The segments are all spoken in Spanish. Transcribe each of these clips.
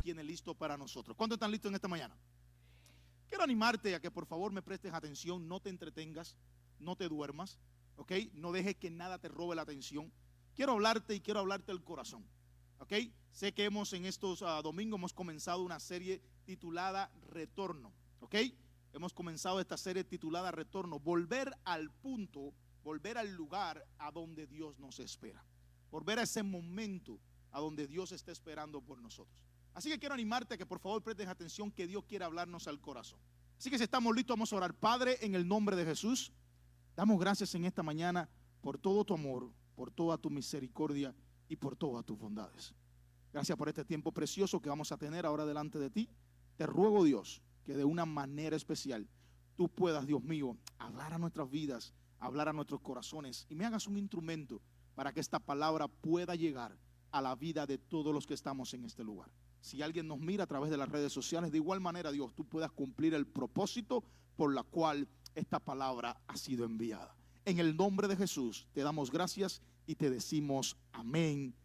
Tiene listo para nosotros. ¿Cuántos están listos en esta mañana? Quiero animarte a que por favor me prestes atención, no te entretengas, no te duermas, ¿ok? No dejes que nada te robe la atención. Quiero hablarte y quiero hablarte del corazón, ¿ok? Sé que en estos domingos hemos comenzado una serie titulada Retorno, ¿ok? Hemos comenzado esta serie titulada Retorno, volver al punto, volver al lugar a donde Dios nos espera, volver a ese momento a donde Dios está esperando por nosotros. Así que quiero animarte a que por favor prestes atención, que Dios quiere hablarnos al corazón. Así que si estamos listos, vamos a orar. Padre, en el nombre de Jesús, damos gracias en esta mañana por todo tu amor, por toda tu misericordia y por todas tus bondades. Gracias por este tiempo precioso que vamos a tener ahora delante de ti. Te ruego, Dios, que de una manera especial tú puedas, Dios mío, hablar a nuestras vidas, hablar a nuestros corazones y me hagas un instrumento para que esta palabra pueda llegar a la vida de todos los que estamos en este lugar. Si alguien nos mira a través de las redes sociales, de igual manera, Dios, tú puedas cumplir el propósito por la cual esta palabra ha sido enviada. En el nombre de Jesús te damos gracias y te decimos amén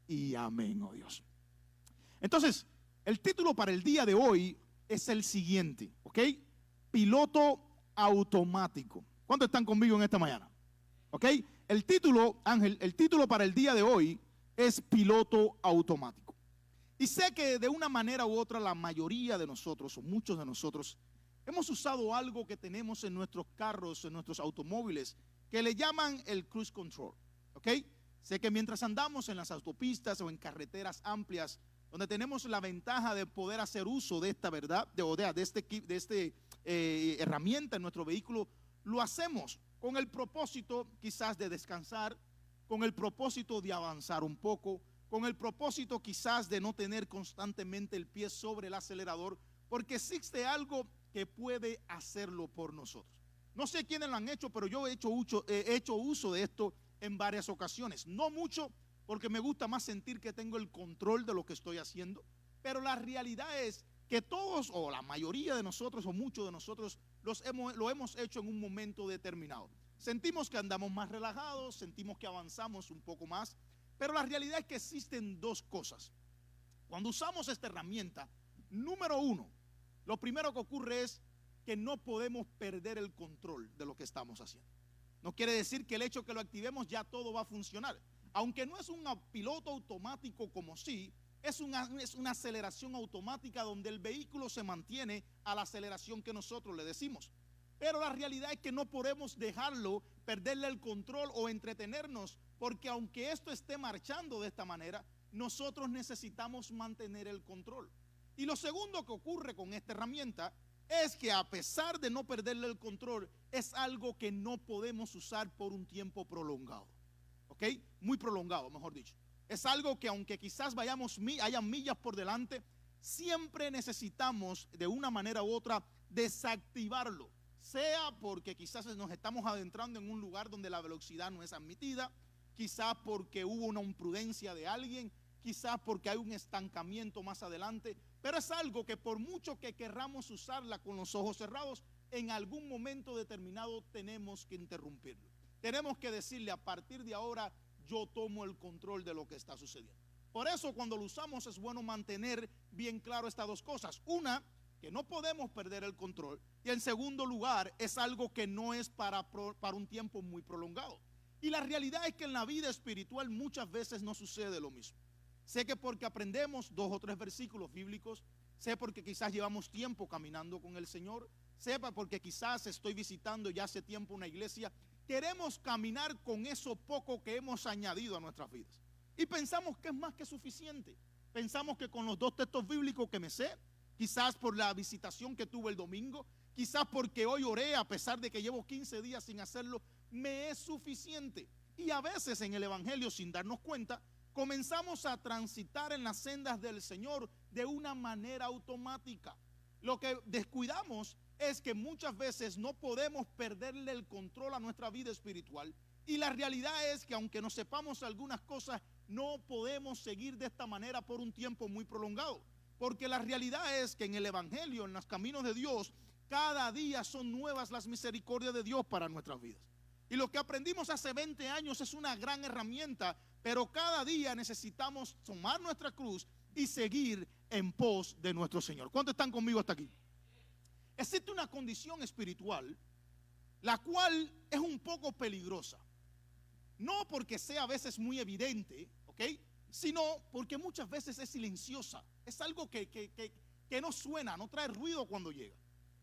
y amén, oh Dios. Entonces, el título para el día de hoy es el siguiente, ¿ok? Piloto automático. ¿Cuántos están conmigo en esta mañana? ¿Ok? El título, Ángel, el título para el día de hoy es piloto automático. Y sé que de una manera u otra la mayoría de nosotros, o muchos de nosotros, hemos usado algo que tenemos en nuestros carros, en nuestros automóviles, que le llaman el cruise control, ¿ok? Sé que mientras andamos en las autopistas o en carreteras amplias, donde tenemos la ventaja de poder hacer uso de esta verdad, de este herramienta en nuestro vehículo, lo hacemos con el propósito quizás de descansar, con el propósito de avanzar un poco, con el propósito quizás de no tener constantemente el pie sobre el acelerador, porque existe algo que puede hacerlo por nosotros. No sé quiénes lo han hecho, pero yo he hecho uso de esto en varias ocasiones. No mucho, porque me gusta más sentir que tengo el control de lo que estoy haciendo, pero la realidad es que todos, o la mayoría de nosotros, o muchos de nosotros, lo hemos hecho en un momento determinado. Sentimos que andamos más relajados, sentimos que avanzamos un poco más, pero la realidad es que existen dos cosas. Cuando usamos esta herramienta, número uno, lo primero que ocurre es que no podemos perder el control de lo que estamos haciendo. No quiere decir que el hecho que lo activemos ya todo va a funcionar. Aunque no es un piloto automático como sí, es una aceleración automática donde el vehículo se mantiene a la aceleración que nosotros le decimos. Pero la realidad es que no podemos dejarlo, perderle el control o entretenernos, porque aunque esto esté marchando de esta manera, nosotros necesitamos mantener el control. Y lo segundo que ocurre con esta herramienta es que a pesar de no perderle el control, es algo que no podemos usar por un tiempo prolongado. ¿Ok? Muy prolongado, mejor dicho. Es algo que aunque quizás hayan millas por delante, siempre necesitamos de una manera u otra desactivarlo. Sea porque quizás nos estamos adentrando en un lugar donde la velocidad no es admitida, quizás porque hubo una imprudencia de alguien, quizás porque hay un estancamiento más adelante, pero es algo que por mucho que querramos usarla con los ojos cerrados, en algún momento determinado tenemos que interrumpirlo. Tenemos que decirle: a partir de ahora yo tomo el control de lo que está sucediendo. Por eso cuando lo usamos es bueno mantener bien claro estas dos cosas. Una, que no podemos perder el control, y en segundo lugar, es algo que no es para un tiempo muy prolongado. Y la realidad es que en la vida espiritual muchas veces no sucede lo mismo. Sé que porque aprendemos 2 o 3 versículos bíblicos, sé porque quizás llevamos tiempo caminando con el Señor, sepa porque quizás estoy visitando ya hace tiempo una iglesia, queremos caminar con eso poco que hemos añadido a nuestras vidas. Y pensamos que es más que suficiente. Pensamos que con los 2 textos bíblicos que me sé, quizás por la visitación que tuve el domingo, quizás porque hoy oré a pesar de que llevo 15 días sin hacerlo, me es suficiente. Y a veces en el evangelio, sin darnos cuenta, comenzamos a transitar en las sendas del Señor de una manera automática. Lo que descuidamos es que muchas veces no podemos perderle el control a nuestra vida espiritual, y la realidad es que aunque no sepamos algunas cosas, no podemos seguir de esta manera por un tiempo muy prolongado. Porque la realidad es que en el evangelio, en los caminos de Dios, Cada día son nuevas las misericordias de Dios para nuestras vidas. Y lo que aprendimos hace 20 años es una gran herramienta, pero cada día necesitamos tomar nuestra cruz y seguir en pos de nuestro Señor. ¿Cuántos están conmigo hasta aquí? Existe una condición espiritual, la cual es un poco peligrosa. No porque sea a veces muy evidente, ¿ok? Sino porque muchas veces es silenciosa. Es algo que no suena, no trae ruido cuando llega.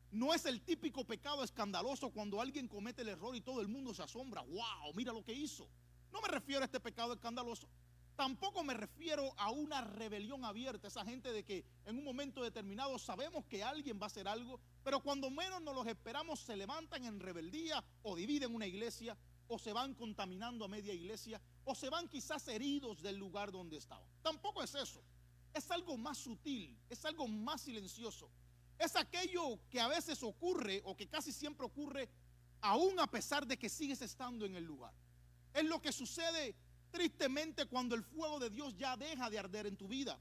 No es el típico pecado escandaloso cuando alguien comete el error y todo el mundo se asombra. ¡Wow! Mira lo que hizo. No me refiero a este pecado escandaloso. Tampoco me refiero a una rebelión abierta. Esa gente de que en un momento determinado sabemos que alguien va a hacer algo, pero cuando menos nos los esperamos se levantan en rebeldía o dividen una iglesia, o se van contaminando a media iglesia, o se van quizás heridos del lugar donde estaban. Tampoco es eso. Es algo más sutil, es algo más silencioso. Es aquello que a veces ocurre, o que casi siempre ocurre, aún a pesar de que sigues estando en el lugar. Es lo que sucede tristemente cuando el fuego de Dios ya deja de arder en tu vida.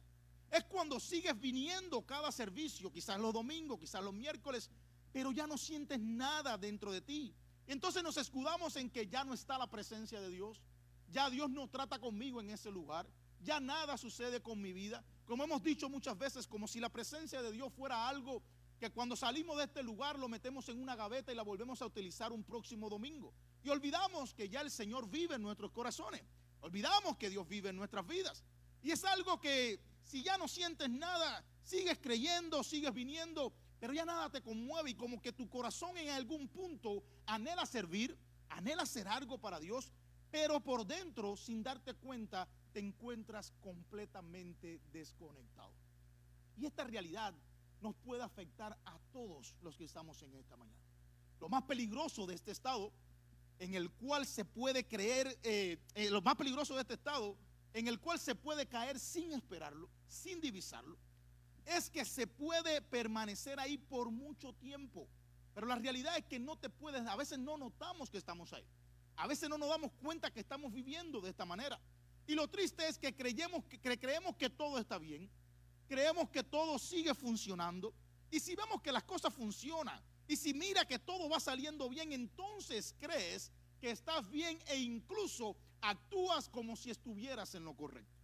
Es cuando sigues viniendo cada servicio, quizás los domingos, quizás los miércoles, pero ya no sientes nada dentro de ti. Y entonces nos escudamos en que ya no está la presencia de Dios. Ya Dios no trata conmigo en ese lugar. Ya nada sucede con mi vida. Como hemos dicho muchas veces, como si la presencia de Dios fuera algo que cuando salimos de este lugar lo metemos en una gaveta y la volvemos a utilizar un próximo domingo. Y olvidamos que ya el Señor vive en nuestros corazones. Olvidamos que Dios vive en nuestras vidas. Y es algo que si ya no sientes nada, sigues creyendo, sigues viniendo, pero ya nada te conmueve y como que tu corazón en algún punto anhela servir, anhela hacer algo para Dios, pero por dentro, sin darte cuenta, te encuentras completamente desconectado. Y esta realidad nos puede afectar a todos los que estamos en esta mañana. Lo más peligroso de este estado en el cual se puede creer, lo más peligroso de este estado en el cual se puede caer sin esperarlo, sin divisarlo, es que se puede permanecer ahí por mucho tiempo. Pero la realidad es que no te puedes, a veces no notamos que estamos ahí. A veces no nos damos cuenta que estamos viviendo de esta manera. Y lo triste es que creemos que todo está bien, creemos que todo sigue funcionando. Y si vemos que las cosas funcionan, y si mira que todo va saliendo bien, entonces crees que estás bien e incluso actúas como si estuvieras en lo correcto.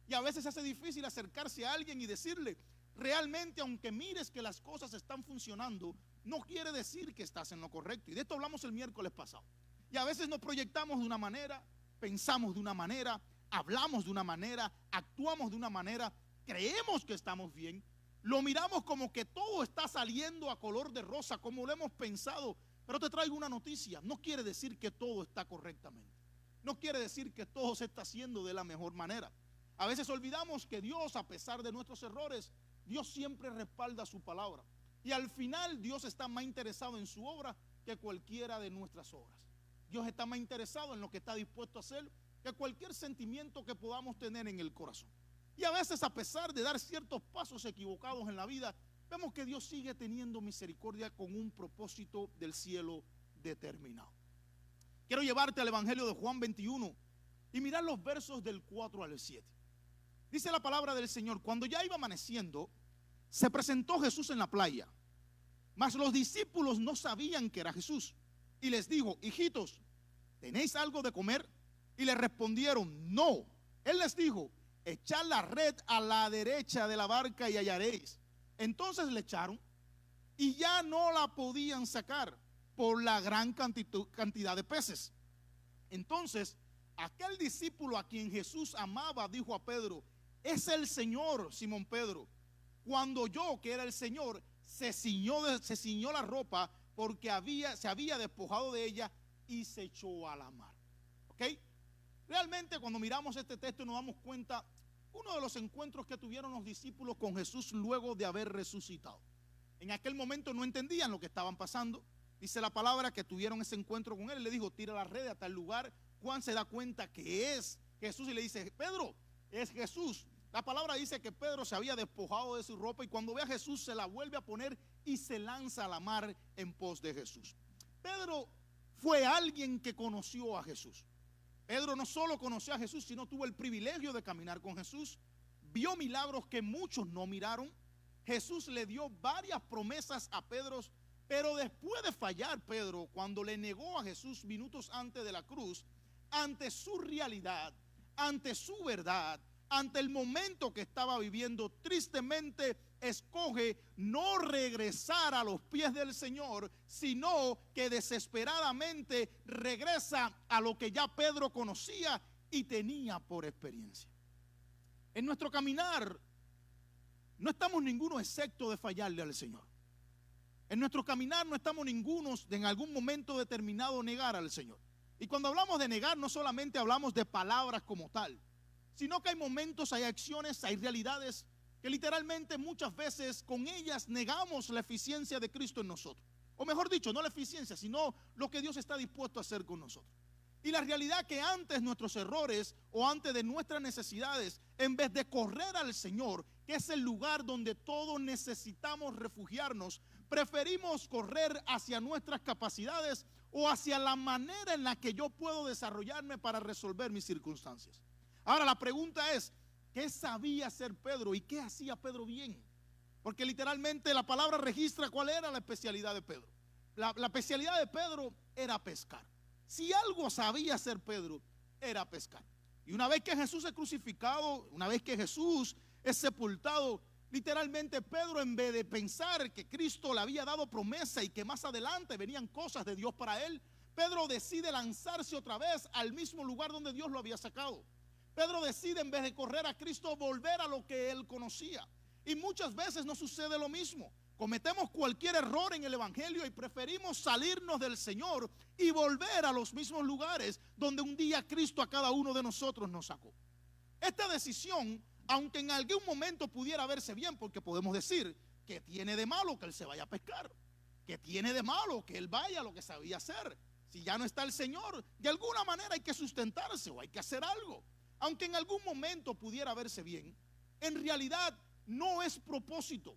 Y a veces hace difícil acercarse a alguien y decirle, realmente aunque mires que las cosas están funcionando, no quiere decir que estás en lo correcto. Y de esto hablamos el miércoles pasado. Y a veces nos proyectamos de una manera, pensamos de una manera, hablamos de una manera, actuamos de una manera, creemos que estamos bien, lo miramos como que todo está saliendo a color de rosa, como lo hemos pensado. Pero te traigo una noticia, no quiere decir que todo está correctamente. No quiere decir que todo se está haciendo de la mejor manera. A veces olvidamos que Dios, a pesar de nuestros errores, Dios siempre respalda su palabra. Y al final Dios está más interesado en su obra que cualquiera de nuestras obras. Dios está más interesado en lo que está dispuesto a hacer que cualquier sentimiento que podamos tener en el corazón. Y a veces, a pesar de dar ciertos pasos equivocados en la vida, vemos que Dios sigue teniendo misericordia con un propósito del cielo determinado. Quiero llevarte al Evangelio de Juan 21 y mirar los versos del 4 al 7. Dice la palabra del Señor: cuando ya iba amaneciendo, se presentó Jesús en la playa, mas los discípulos no sabían que era Jesús. Y les dijo: hijitos, ¿tenéis algo de comer? Y le respondieron: no. Él les dijo: echad la red a la derecha de la barca y hallaréis. Entonces le echaron y ya no la podían sacar por la gran cantidad de peces. Entonces aquel discípulo a quien Jesús amaba dijo a Pedro: es el Señor. Simón Pedro, cuando oyó que era el Señor, se ciñó la ropa porque se había despojado de ella y se echó a la mar. ¿Ok? Realmente cuando miramos este texto nos damos cuenta uno de los encuentros que tuvieron los discípulos con Jesús luego de haber resucitado. En aquel momento no entendían lo que estaban pasando. Dice la palabra que tuvieron ese encuentro con él y le dijo: tira la red a tal lugar. Juan se da cuenta que es Jesús y le dice: Pedro, es Jesús. La palabra dice que Pedro se había despojado de su ropa y cuando ve a Jesús se la vuelve a poner y se lanza a la mar en pos de Jesús. Pedro fue alguien que conoció a Jesús. Pedro no solo conoció a Jesús, sino tuvo el privilegio de caminar con Jesús. Vio milagros que muchos no miraron. Jesús le dio varias promesas a Pedro Pero después de fallar Pedro, cuando le negó a Jesús minutos antes de la cruz, ante su realidad, ante su verdad, ante el momento que estaba viviendo, tristemente escoge no regresar a los pies del Señor, sino que desesperadamente regresa a lo que ya Pedro conocía y tenía por experiencia. En nuestro caminar no estamos ninguno excepto de fallarle al Señor. En nuestro caminar no estamos ningunos de en algún momento determinado negar al Señor. Y cuando hablamos de negar, no solamente hablamos de palabras como tal, sino que hay momentos, hay acciones, hay realidades que literalmente muchas veces con ellas negamos la eficiencia de Cristo en nosotros. O mejor dicho, no la eficiencia, sino lo que Dios está dispuesto a hacer con nosotros. Y la realidad que antes nuestros errores o antes de nuestras necesidades, en vez de correr al Señor, que es el lugar donde todos necesitamos refugiarnos, preferimos correr hacia nuestras capacidades o hacia la manera en la que yo puedo desarrollarme para resolver mis circunstancias. Ahora la pregunta es, ¿qué sabía hacer Pedro y qué hacía Pedro bien? Porque literalmente la palabra registra cuál era la especialidad de Pedro. La especialidad de Pedro era pescar. Si algo sabía hacer Pedro, era pescar. Y una vez que Jesús es crucificado, una vez que Jesús es sepultado, literalmente Pedro, en vez de pensar que Cristo le había dado promesa y que más adelante venían cosas de Dios para él, Pedro decide lanzarse otra vez al mismo lugar donde Dios lo había sacado. Pedro decide, en vez de correr a Cristo, volver a lo que él conocía. Y muchas veces nos sucede lo mismo. Cometemos cualquier error en el evangelio y preferimos salirnos del Señor y volver a los mismos lugares donde un día Cristo a cada uno de nosotros nos sacó. Esta decisión, aunque en algún momento pudiera verse bien, porque podemos decir que tiene de malo que él se vaya a pescar, que tiene de malo que él vaya a lo que sabía hacer. Si ya no está el Señor, de alguna manera hay que sustentarse o hay que hacer algo. Aunque en algún momento pudiera verse bien, en realidad no es propósito.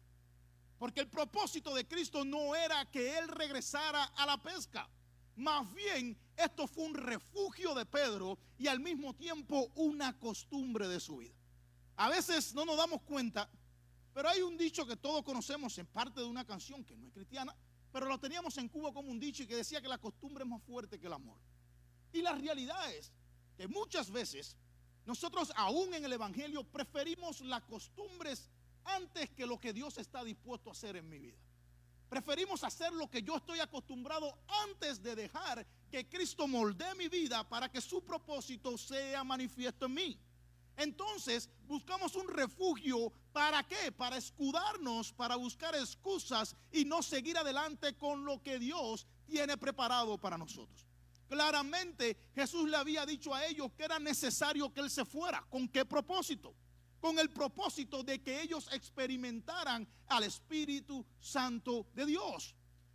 Porque el propósito de Cristo no era que él regresara a la pesca. Más bien, esto fue un refugio de Pedro y al mismo tiempo una costumbre de su vida. A veces no nos damos cuenta, pero hay un dicho que todos conocemos en parte de una canción que no es cristiana, pero lo teníamos en Cuba como un dicho y que decía que la costumbre es más fuerte que el amor. Y la realidad es que muchas veces nosotros aún en el evangelio preferimos las costumbres antes que lo que Dios está dispuesto a hacer en mi vida. Preferimos hacer lo que yo estoy acostumbrado antes de dejar que Cristo moldee mi vida para que su propósito sea manifiesto en mí. Entonces buscamos un refugio, ¿para qué? Para escudarnos, para buscar excusas y no seguir adelante con lo que Dios tiene preparado para nosotros. Claramente Jesús le había dicho a ellos que era necesario que él se fuera. ¿Con qué propósito? Con el propósito de que ellos experimentaran al Espíritu Santo de Dios.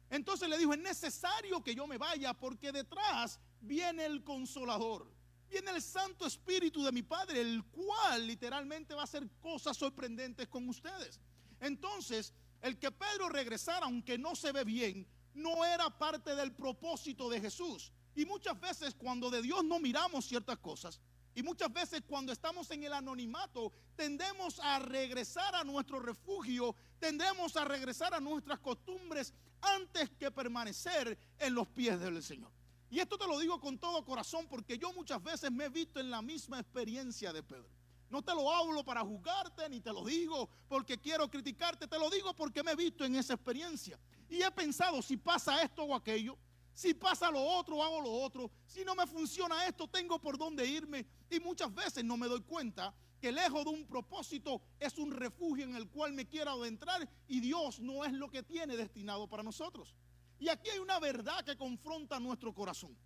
Entonces le dijo, es necesario que yo me vaya porque detrás viene el Consolador. Viene el Santo Espíritu de mi Padre, el cual literalmente va a hacer cosas sorprendentes con ustedes. Entonces, el que Pedro regresara, aunque no se ve bien, no era parte del propósito de Jesús. Y muchas veces cuando de Dios no miramos ciertas cosas, y muchas veces cuando estamos en el anonimato, tendemos a regresar a nuestro refugio, tendemos a regresar a nuestras costumbres antes que permanecer en los pies del Señor. Y esto te lo digo con todo corazón porque yo muchas veces me he visto en la misma experiencia de Pedro. No te lo hablo para juzgarte, ni te lo digo porque quiero criticarte, te lo digo porque me he visto en esa experiencia. Y he pensado, si pasa esto o aquello, si pasa lo otro, hago lo otro. Si no me funciona esto, tengo por dónde irme. Y muchas veces no me doy cuenta que lejos de un propósito es un refugio en el cual me quiero adentrar y Dios no es lo que tiene destinado para nosotros. Y aquí hay una verdad que confronta nuestro corazón.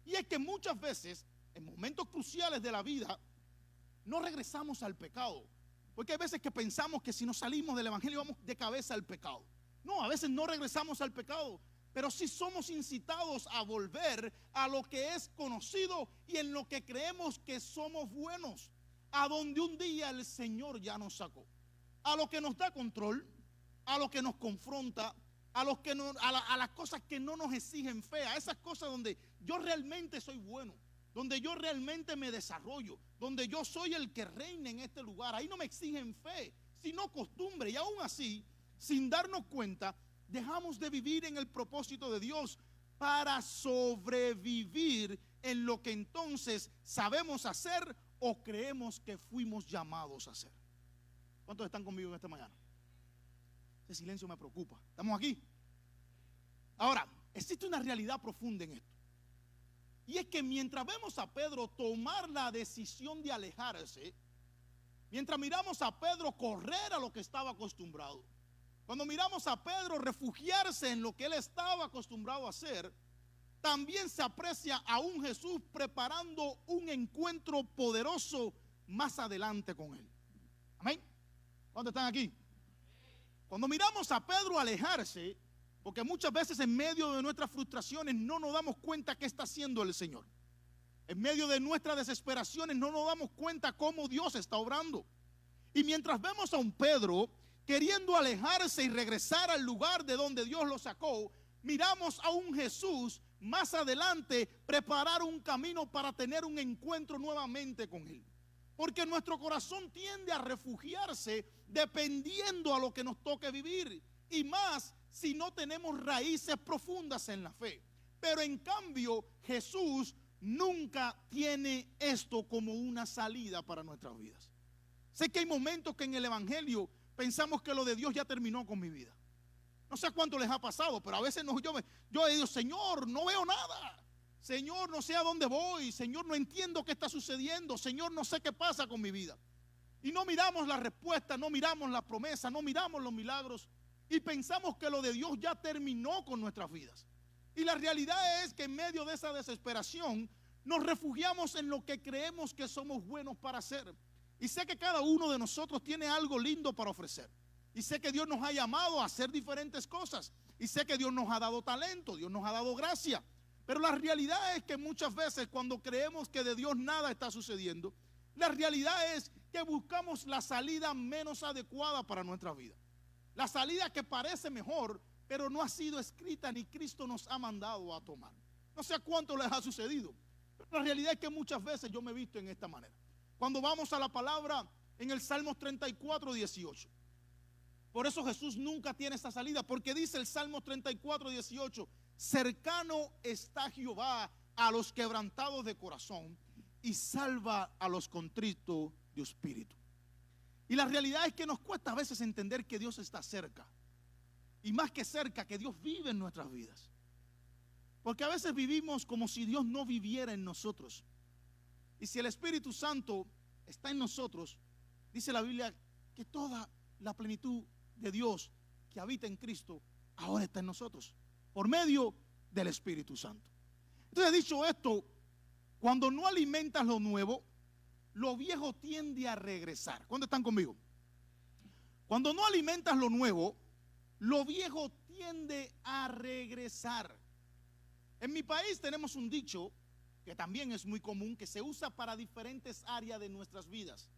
Y es que muchas veces, en momentos cruciales de la vida, no regresamos al pecado. Porque hay veces que pensamos que si nos salimos del evangelio vamos de cabeza al pecado. No, a veces no regresamos al pecado, pero sí somos incitados a volver a lo que es conocido y en lo que creemos que somos buenos, a donde un día el Señor ya nos sacó, a lo que nos da control, a lo que nos confronta, a las cosas que no nos exigen fe, a esas cosas donde yo realmente soy bueno, donde yo realmente me desarrollo, donde yo soy el que reina en este lugar. Ahí no me exigen fe, sino costumbre. Y aún así, sin darnos cuenta, dejamos de vivir en el propósito de Dios para sobrevivir en lo que entonces sabemos hacer o creemos que fuimos llamados a hacer. ¿Cuántos están conmigo en esta mañana? Ese silencio me preocupa. ¿Estamos aquí? Ahora, existe una realidad profunda en esto. Y es que mientras vemos a Pedro tomar la decisión de alejarse, mientras miramos a Pedro correr a lo que estaba acostumbrado, cuando miramos a Pedro refugiarse en lo que él estaba acostumbrado a hacer, también se aprecia a un Jesús preparando un encuentro poderoso más adelante con él. Amén. ¿Cuántos están aquí? Cuando miramos a Pedro alejarse, porque muchas veces en medio de nuestras frustraciones no nos damos cuenta qué está haciendo el Señor. En medio de nuestras desesperaciones no nos damos cuenta cómo Dios está obrando. Y mientras vemos a un Pedro queriendo alejarse y regresar al lugar de donde Dios lo sacó, miramos a un Jesús más adelante preparar un camino para tener un encuentro nuevamente con Él. Porque nuestro corazón tiende a refugiarse dependiendo a lo que nos toque vivir. Y más si no tenemos raíces profundas en la fe. Pero en cambio, Jesús nunca tiene esto como una salida para nuestras vidas. Sé que hay momentos que en el Evangelio pensamos que lo de Dios ya terminó con mi vida. No sé cuánto les ha pasado, pero a veces yo digo, Señor, no veo nada. Señor, no sé a dónde voy. Señor, no entiendo qué está sucediendo. Señor, no sé qué pasa con mi vida. Y no miramos la respuesta, no miramos la promesa, no miramos los milagros. Y pensamos que lo de Dios ya terminó con nuestras vidas. Y la realidad es que en medio de esa desesperación nos refugiamos en lo que creemos que somos buenos para hacer. Y sé que cada uno de nosotros tiene algo lindo para ofrecer. Y sé que Dios nos ha llamado a hacer diferentes cosas. Y sé que Dios nos ha dado talento, Dios nos ha dado gracia. Pero la realidad es que muchas veces cuando creemos que de Dios nada está sucediendo, la realidad es que buscamos la salida menos adecuada para nuestra vida. La salida que parece mejor, pero no ha sido escrita ni Cristo nos ha mandado a tomar. No sé a cuánto les ha sucedido, pero la realidad es que muchas veces yo me he visto en esta manera. Cuando vamos a la palabra en el Salmos 34, 18. Por eso Jesús nunca tiene esta salida, porque dice el Salmos 34, 18, cercano está Jehová a los quebrantados de corazón y salva a los contritos de espíritu. Y la realidad es que nos cuesta a veces entender que Dios está cerca. Y más que cerca, que Dios vive en nuestras vidas. Porque a veces vivimos como si Dios no viviera en nosotros. Y si el Espíritu Santo está en nosotros, dice la Biblia que toda la plenitud de Dios que habita en Cristo ahora está en nosotros, por medio del Espíritu Santo. Entonces, dicho esto, cuando no alimentas lo nuevo, lo viejo tiende a regresar. ¿Cuándo están conmigo? Cuando no alimentas lo nuevo, lo viejo tiende a regresar. En mi país tenemos un dicho que también es muy común, que se usa para diferentes áreas de nuestras vidas.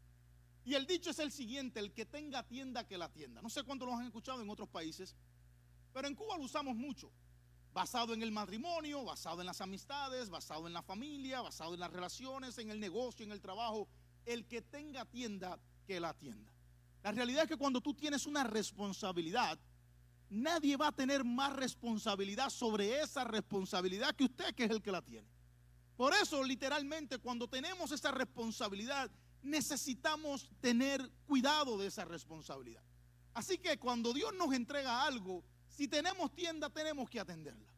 Y el dicho es el siguiente: el que tenga tienda, que la tienda. No sé cuántos lo han escuchado en otros países, pero en Cuba lo usamos mucho. Basado en el matrimonio, basado en las amistades, basado en la familia, basado en las relaciones, en el negocio, en el trabajo. El que tenga tienda, que la tienda. La realidad es que cuando tú tienes una responsabilidad, nadie va a tener más responsabilidad sobre esa responsabilidad que usted, que es el que la tiene. Por eso, literalmente, cuando tenemos esa responsabilidad, necesitamos tener cuidado de esa responsabilidad. Así que cuando Dios nos entrega algo, si tenemos tienda, tenemos que atenderla.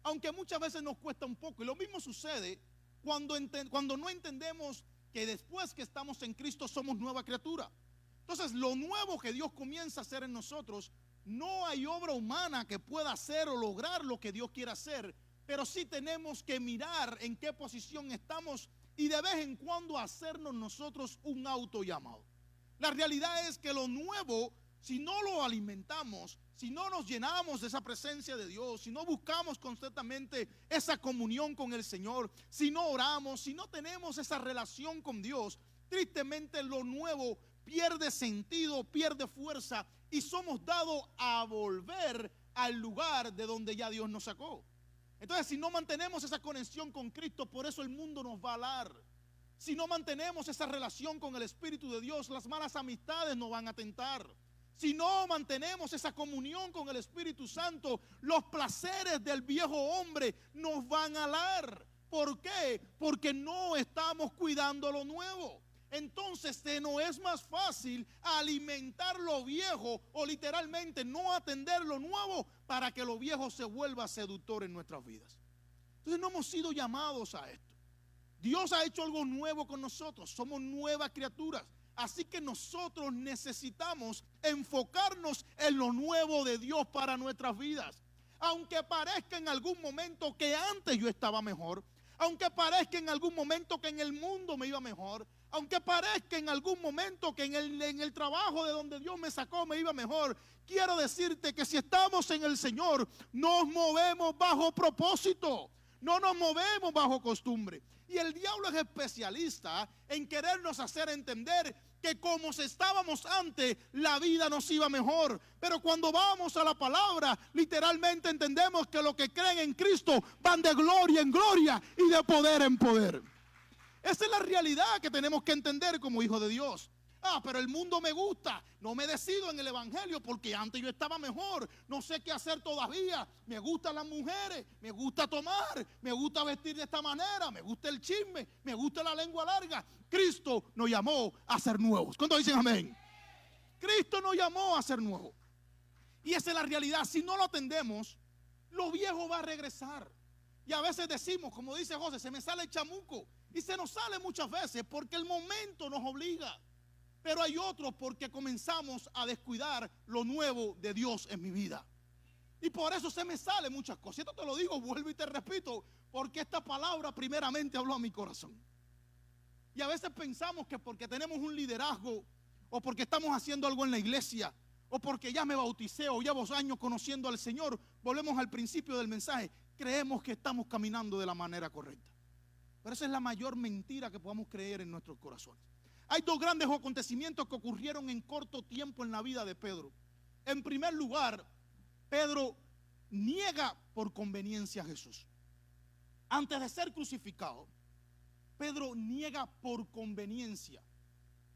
Aunque muchas veces nos cuesta un poco. Y lo mismo sucede cuando no entendemos que después que estamos en Cristo somos nueva criatura. Entonces, lo nuevo que Dios comienza a hacer en nosotros, no hay obra humana que pueda hacer o lograr lo que Dios quiere hacer. Pero sí tenemos que mirar en qué posición estamos y de vez en cuando hacernos nosotros un autollamado. La realidad es que lo nuevo, si no lo alimentamos, si no nos llenamos de esa presencia de Dios, si no buscamos constantemente esa comunión con el Señor, si no oramos, si no tenemos esa relación con Dios, tristemente lo nuevo pierde sentido, pierde fuerza y somos dados a volver al lugar de donde ya Dios nos sacó. Entonces, si no mantenemos esa conexión con Cristo, por eso el mundo nos va a alar. Si no mantenemos esa relación con el Espíritu de Dios, las malas amistades nos van a tentar. si no mantenemos esa comunión con el Espíritu Santo, los placeres del viejo hombre nos van a alar. ¿Por qué? Porque no estamos cuidando lo nuevo. Entonces se nos es más fácil alimentar lo viejo o literalmente no atender lo nuevo para que lo viejo se vuelva seductor en nuestras vidas. Entonces no hemos sido llamados a esto. Dios ha hecho algo nuevo con nosotros, somos nuevas criaturas. Así que nosotros necesitamos enfocarnos en lo nuevo de Dios para nuestras vidas. Aunque parezca en algún momento que antes yo estaba mejor, aunque parezca en algún momento que en el mundo me iba mejor, aunque parezca en algún momento que en el trabajo de donde Dios me sacó me iba mejor, quiero decirte que si estamos en el Señor, nos movemos bajo propósito, no nos movemos bajo costumbre. Y el diablo es especialista en querernos hacer entender que como estábamos antes, la vida nos iba mejor. Pero cuando vamos a la palabra, literalmente entendemos que los que creen en Cristo van de gloria en gloria y de poder en poder. Esa es la realidad que tenemos que entender como hijos de Dios. Pero el mundo me gusta, no me decido en el evangelio porque antes yo estaba mejor, no sé qué hacer todavía, me gustan las mujeres, me gusta tomar, me gusta vestir de esta manera, me gusta el chisme, me gusta la lengua larga. Cristo nos llamó a ser nuevos. ¿Cuántos dicen amén? Cristo nos llamó a ser nuevos. Y esa es la realidad. Si no lo atendemos, lo viejo va a regresar. Y a veces decimos, como dice José, se me sale el chamuco. Y se nos sale muchas veces porque el momento nos obliga. Pero hay otros porque comenzamos a descuidar lo nuevo de Dios en mi vida. Y por eso se me salen muchas cosas. Esto te lo digo, vuelvo y te repito, porque esta palabra primeramente habló a mi corazón. Y a veces pensamos que porque tenemos un liderazgo, o porque estamos haciendo algo en la iglesia, o porque ya me bauticé, o llevo años conociendo al Señor, volvemos al principio del mensaje, creemos que estamos caminando de la manera correcta. Pero esa es la mayor mentira que podamos creer en nuestros corazones. Hay dos grandes acontecimientos que ocurrieron en corto tiempo en la vida de Pedro. En primer lugar, Pedro niega por conveniencia a Jesús. Antes de ser crucificado, Pedro niega por conveniencia.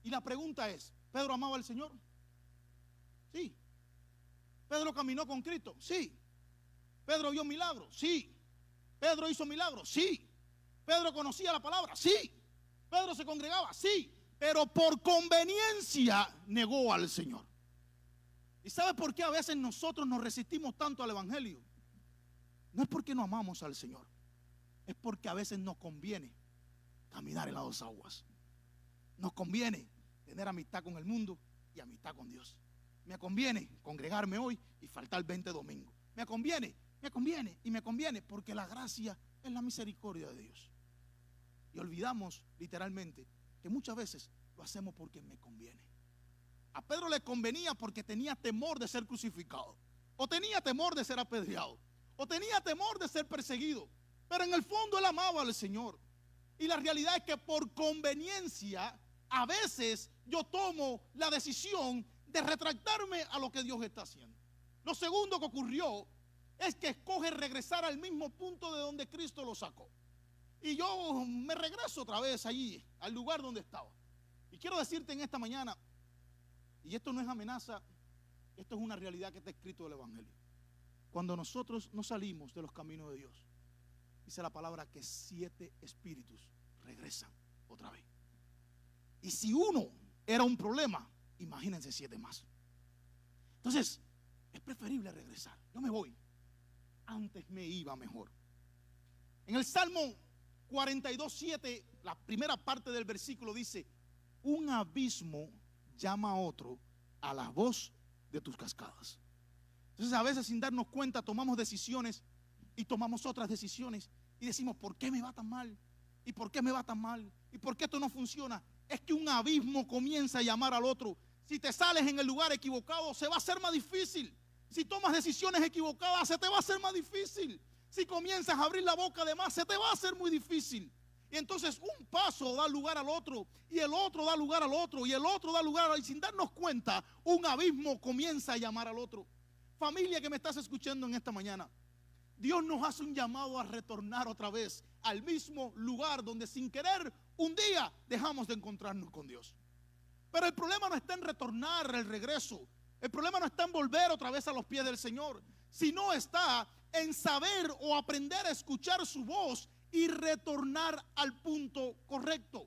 Y la pregunta es, ¿Pedro amaba al Señor? Sí. ¿Pedro caminó con Cristo? Sí. ¿Pedro vio milagros? Sí. ¿Pedro hizo milagros? Sí. ¿Pedro conocía la palabra? Sí. ¿Pedro se congregaba? Sí. Pero por conveniencia negó al Señor. ¿Y sabe por qué a veces nosotros nos resistimos tanto al evangelio? No es porque no amamos al Señor, es porque a veces nos conviene caminar en las dos aguas. Nos conviene tener amistad con el mundo y amistad con Dios. Me conviene congregarme hoy y faltar 20 domingos. Me conviene y me conviene porque la gracia es la misericordia de Dios. Y olvidamos literalmente que muchas veces lo hacemos porque me conviene. A Pedro le convenía porque tenía temor de ser crucificado, o tenía temor de ser apedreado, o tenía temor de ser perseguido. Pero en el fondo él amaba al Señor. Y la realidad es que por conveniencia a veces yo tomo la decisión de retractarme a lo que Dios está haciendo. Lo segundo que ocurrió es que escoge regresar al mismo punto de donde Cristo lo sacó. Y yo me regreso otra vez allí, al lugar donde estaba. Y quiero decirte en esta mañana, y esto no es amenaza, esto es una realidad que está escrito en el evangelio. Cuando nosotros no salimos de los caminos de Dios, dice la palabra que 7 espíritus regresan otra vez. Y si uno era un problema, imagínense 7 más. Entonces, es preferible regresar. Yo me voy. Antes me iba mejor. En el Salmo 42:7, la primera parte del versículo dice: un abismo llama a otro a la voz de tus cascadas. Entonces a veces sin darnos cuenta tomamos decisiones y tomamos otras decisiones y decimos, ¿por qué me va tan mal? ¿Y por qué me va tan mal? ¿Y por qué esto no funciona? Es que un abismo comienza a llamar al otro. Si te sales en el lugar equivocado, se va a hacer más difícil. Si tomas decisiones equivocadas, se te va a hacer más difícil. Si comienzas a abrir la boca de más, se te va a hacer muy difícil. Y entonces un paso da lugar al otro, y el otro da lugar al otro, y el otro da lugar al otro. Y sin darnos cuenta, un abismo comienza a llamar al otro. Familia que me estás escuchando en esta mañana, Dios nos hace un llamado a retornar otra vez al mismo lugar donde sin querer un día dejamos de encontrarnos con Dios. Pero el problema no está en retornar, el regreso. El problema no está en volver otra vez a los pies del Señor, sino está en saber o aprender a escuchar su voz y retornar al punto correcto.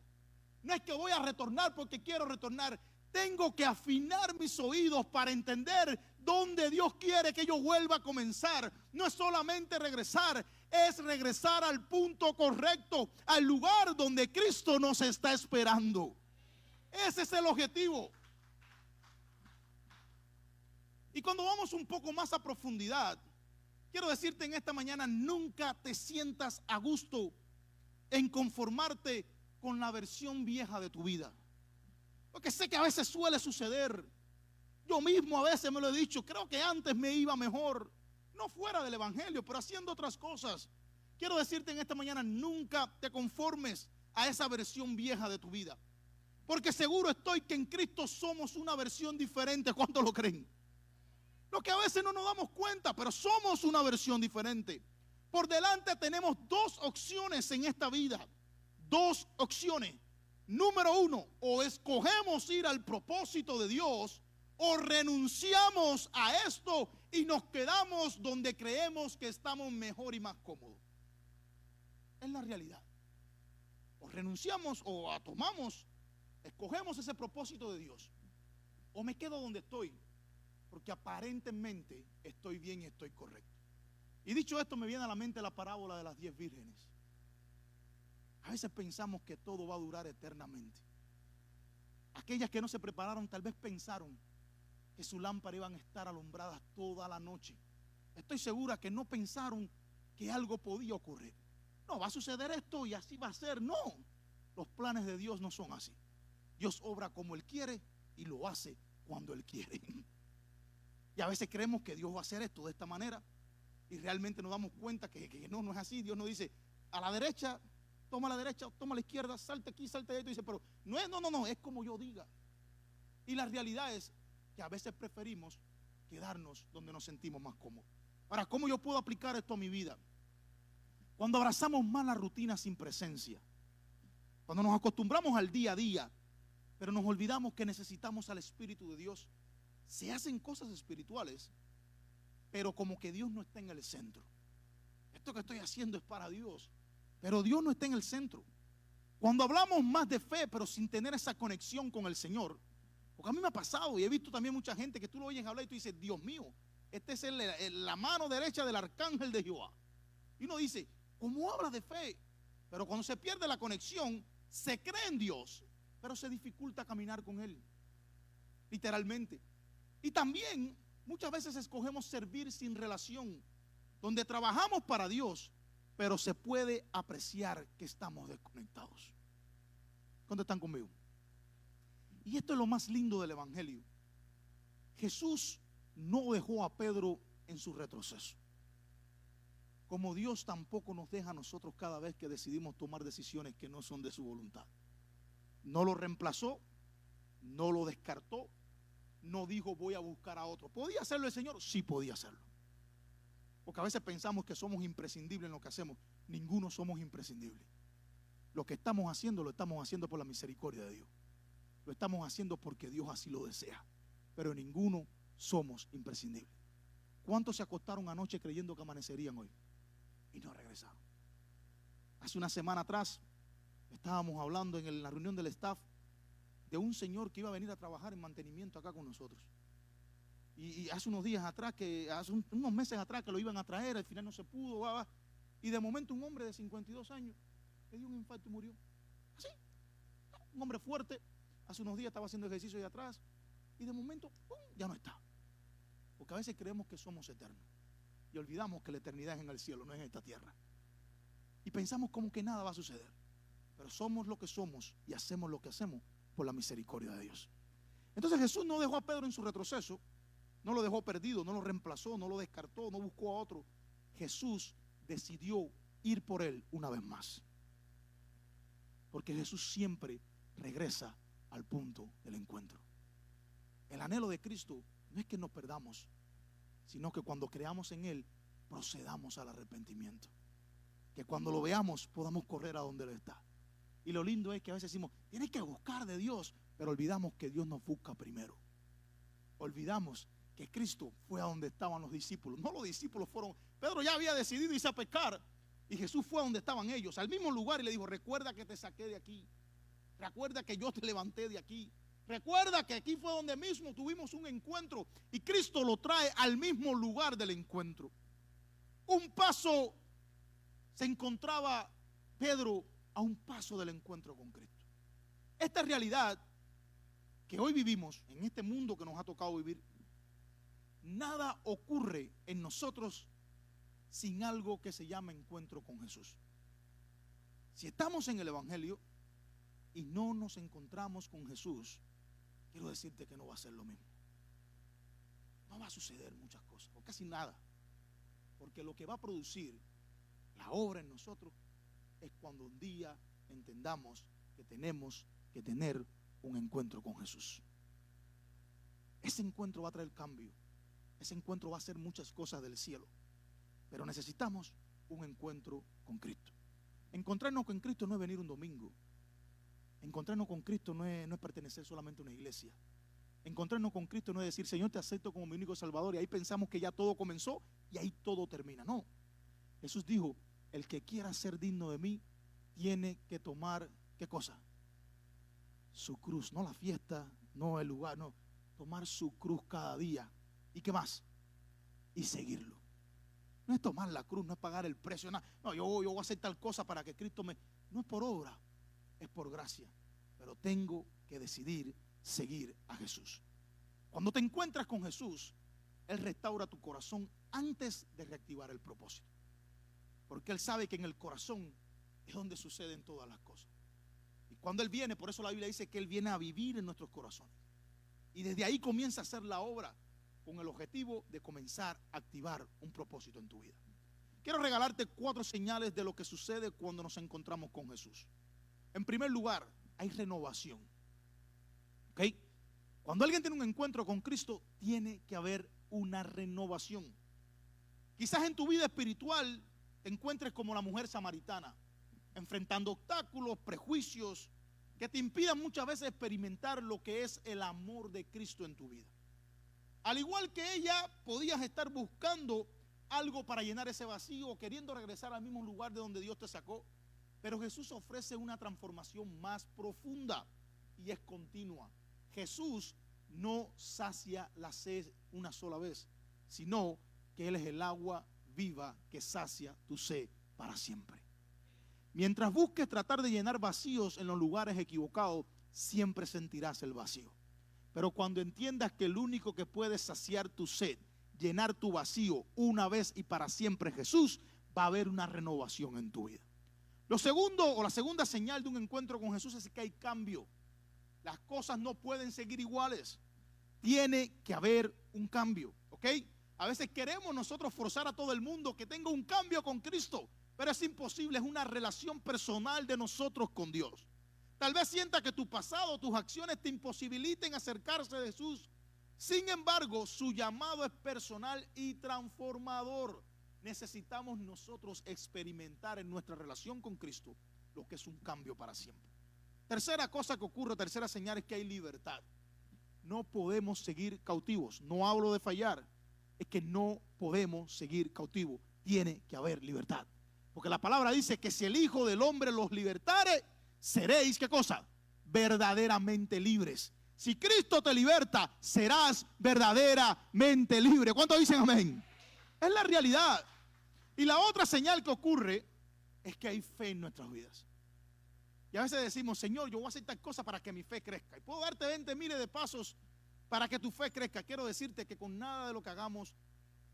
No es que voy a retornar porque quiero retornar. Tengo que afinar mis oídos para entender dónde Dios quiere que yo vuelva a comenzar. No es solamente regresar, es regresar al punto correcto, al lugar donde Cristo nos está esperando. Ese es el objetivo. Y cuando vamos un poco más a profundidad, quiero decirte en esta mañana, nunca te sientas a gusto en conformarte con la versión vieja de tu vida. Porque sé que a veces suele suceder. Yo mismo a veces me lo he dicho, creo que antes me iba mejor, no fuera del evangelio, pero haciendo otras cosas. Quiero decirte en esta mañana, nunca te conformes a esa versión vieja de tu vida. Porque seguro estoy que en Cristo somos una versión diferente. ¿Cuántos lo creen? Lo que a veces no nos damos cuenta, pero somos una versión diferente. Por delante tenemos dos opciones en esta vida. Dos opciones. Número uno, o escogemos ir al propósito de Dios, o renunciamos a esto y nos quedamos donde creemos que estamos mejor y más cómodos. Es la realidad. O renunciamos o tomamos, escogemos ese propósito de Dios, o me quedo donde estoy, porque aparentemente estoy bien y estoy correcto. Y dicho esto, me viene a la mente la parábola de las 10 vírgenes. A veces pensamos que todo va a durar eternamente. Aquellas que no se prepararon tal vez pensaron que su lámpara iban a estar alumbradas toda la noche. Estoy segura que no pensaron que algo podía ocurrir. No, va a suceder esto y así va a ser. No, los planes de Dios no son así. Dios obra como Él quiere y lo hace cuando Él quiere. Y a veces creemos que Dios va a hacer esto de esta manera y realmente nos damos cuenta que no es así. Dios nos dice, a la derecha, toma la derecha, toma la izquierda, salte aquí, salte allá. Y tú dices, pero no, es como yo diga. Y la realidad es que a veces preferimos quedarnos donde nos sentimos más cómodos. Ahora, ¿cómo yo puedo aplicar esto a mi vida? Cuando abrazamos más la rutina sin presencia, cuando nos acostumbramos al día a día, pero nos olvidamos que necesitamos al Espíritu de Dios, se hacen cosas espirituales, pero como que Dios no está en el centro. Esto que estoy haciendo es para Dios, pero Dios no está en el centro. Cuando hablamos más de fe, pero sin tener esa conexión con el Señor, porque a mí me ha pasado y he visto también mucha gente que tú lo oyes hablar y tú dices, Dios mío, este es la mano derecha del arcángel de Jehová. Y uno dice, ¿cómo habla de fe? Pero cuando se pierde la conexión, se cree en Dios, pero se dificulta caminar con Él, literalmente. Y también muchas veces escogemos servir sin relación, donde trabajamos para Dios, pero se puede apreciar que estamos desconectados. ¿Cuántos están conmigo? Y esto es lo más lindo del evangelio. Jesús no dejó a Pedro en su retroceso, como Dios tampoco nos deja a nosotros cada vez que decidimos tomar decisiones que no son de su voluntad. No lo reemplazó, no lo descartó, no dijo voy a buscar a otro. ¿Podía hacerlo el Señor? Sí, podía hacerlo. Porque a veces pensamos que somos imprescindibles en lo que hacemos. Ninguno somos imprescindibles. Lo que estamos haciendo, lo estamos haciendo por la misericordia de Dios. Lo estamos haciendo porque Dios así lo desea. Pero ninguno somos imprescindibles. ¿Cuántos se acostaron anoche creyendo que amanecerían hoy? Y no regresaron. Hace una semana atrás estábamos hablando en la reunión del staff de un señor que iba a venir a trabajar en mantenimiento acá con nosotros. Y hace unos días atrás, hace unos meses atrás que lo iban a traer, al final no se pudo. Y de momento un hombre de 52 años le dio un infarto y murió. Así, un hombre fuerte. Hace unos días estaba haciendo ejercicio ahí atrás y de momento, ¡pum!, ya no está. Porque a veces creemos que somos eternos y olvidamos que la eternidad es en el cielo, no es en esta tierra. Y pensamos como que nada va a suceder. Pero somos lo que somos y hacemos lo que hacemos por la misericordia de Dios. Entonces Jesús no dejó a Pedro en su retroceso, no lo dejó perdido, no lo reemplazó, no lo descartó, no buscó a otro. Jesús decidió ir por él una vez más. Porque Jesús siempre regresa al punto del encuentro. El anhelo de Cristo no es que nos perdamos, sino que cuando creamos en Él, procedamos al arrepentimiento. Que cuando lo veamos, podamos correr a donde Él está. Y lo lindo es que a veces decimos, tienes que buscar de Dios, pero olvidamos que Dios nos busca primero. olvidamos que Cristo fue a donde estaban los discípulos. No, los discípulos fueron, Pedro ya había decidido irse a pescar y Jesús fue a donde estaban ellos, al mismo lugar, y le dijo: recuerda que te saqué de aquí, recuerda que yo te levanté de aquí, recuerda que aquí fue donde mismo tuvimos un encuentro, y Cristo lo trae al mismo lugar del encuentro. Un paso se encontraba Pedro, a un paso del encuentro con Cristo. Esta realidad que hoy vivimos, en este mundo que nos ha tocado vivir, nada ocurre en nosotros sin algo que se llama encuentro con Jesús. Si estamos en el Evangelio y no nos encontramos con Jesús, quiero decirte que no va a ser lo mismo. No va a suceder muchas cosas, o casi nada, porque lo que va a producir la obra en nosotros es cuando un día entendamos que tenemos que tener un encuentro con Jesús. Ese encuentro va a traer cambio, ese encuentro va a hacer muchas cosas del cielo, pero necesitamos un encuentro con Cristo. Encontrarnos con Cristo no es venir un domingo. Encontrarnos con Cristo no es pertenecer solamente a una iglesia. Encontrarnos con Cristo no es decir: Señor, te acepto como mi único Salvador, y ahí pensamos que ya todo comenzó y ahí todo termina. No, Jesús dijo: el que quiera ser digno de mí tiene que tomar, ¿qué cosa? Su cruz, no la fiesta, no el lugar, no, tomar su cruz cada día. ¿Y qué más? Y seguirlo. No es tomar la cruz, no es pagar el precio, no, yo voy a hacer tal cosa para que Cristo me... No es por obra, es por gracia, pero tengo que decidir seguir a Jesús. Cuando te encuentras con Jesús, Él restaura tu corazón antes de reactivar el propósito, porque Él sabe que en el corazón es donde suceden todas las cosas. Y cuando Él viene, por eso la Biblia dice que Él viene a vivir en nuestros corazones, y desde ahí comienza a hacer la obra con el objetivo de comenzar a activar un propósito en tu vida. Quiero regalarte 4 señales de lo que sucede cuando nos encontramos con Jesús. En primer lugar, hay renovación. ¿Ok? Cuando alguien tiene un encuentro con Cristo, tiene que haber una renovación. Quizás en tu vida espiritual te encuentres como la mujer samaritana, enfrentando obstáculos, prejuicios que te impidan muchas veces experimentar lo que es el amor de Cristo en tu vida. Al igual que ella, podías estar buscando algo para llenar ese vacío, queriendo regresar al mismo lugar de donde Dios te sacó. Pero Jesús ofrece una transformación más profunda y es continua. Jesús no sacia la sed una sola vez, sino que Él es el agua viva que sacia tu sed para siempre. Mientras busques tratar de llenar vacíos en los lugares equivocados, siempre sentirás el vacío. Pero cuando entiendas que el único que puede saciar tu sed, llenar tu vacío una vez y para siempre es Jesús, va a haber una renovación en tu vida. Lo segundo, o la segunda señal de un encuentro con Jesús, es que hay cambio. Las cosas no pueden seguir iguales. Tiene que haber un cambio, ¿ok? A veces queremos nosotros forzar a todo el mundo que tenga un cambio con Cristo, pero es imposible, es una relación personal de nosotros con Dios. Tal vez sienta que tu pasado, tus acciones te imposibiliten acercarse a Jesús. Sin embargo, su llamado es personal y transformador. Necesitamos nosotros experimentar en nuestra relación con Cristo lo que es un cambio para siempre. Tercera cosa que ocurre, tercera señal, es que hay libertad. No podemos seguir cautivos. No hablo de fallar, es que no podemos seguir cautivos. Tiene que haber libertad. Porque la palabra dice que si el Hijo del Hombre los libertare, seréis, ¿qué cosa? Verdaderamente libres. Si Cristo te liberta, serás verdaderamente libre. ¿Cuántos dicen amén? Es la realidad. Y la otra señal que ocurre es que hay fe en nuestras vidas. Y a veces decimos: Señor, yo voy a hacer tal cosa para que mi fe crezca. Y puedo darte 20 miles de pasos para que tu fe crezca. Quiero decirte que con nada de lo que hagamos,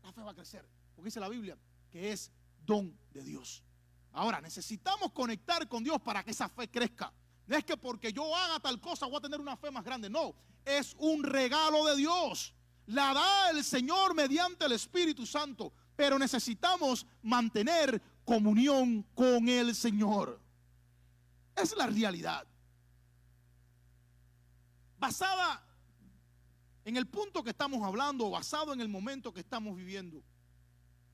la fe va a crecer. Porque dice la Biblia que es don de Dios. Ahora, necesitamos conectar con Dios para que esa fe crezca. No es que porque yo haga tal cosa voy a tener una fe más grande. No, es un regalo de Dios. La da el Señor mediante el Espíritu Santo. Pero necesitamos mantener comunión con el Señor. Es la realidad. Basada en el punto que estamos hablando, basado en el momento que estamos viviendo,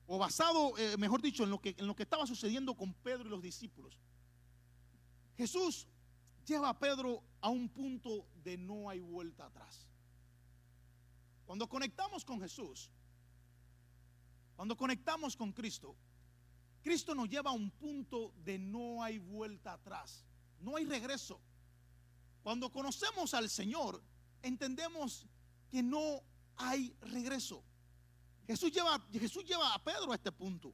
o basado, mejor dicho, en lo que estaba sucediendo con Pedro y los discípulos, Jesús lleva a Pedro a un punto de no hay vuelta atrás. Cuando conectamos con Jesús, cuando conectamos con Cristo, Cristo nos lleva a un punto de no hay vuelta atrás, no hay regreso. Cuando conocemos al Señor, entendemos que no hay regreso. Jesús lleva a Pedro a este punto.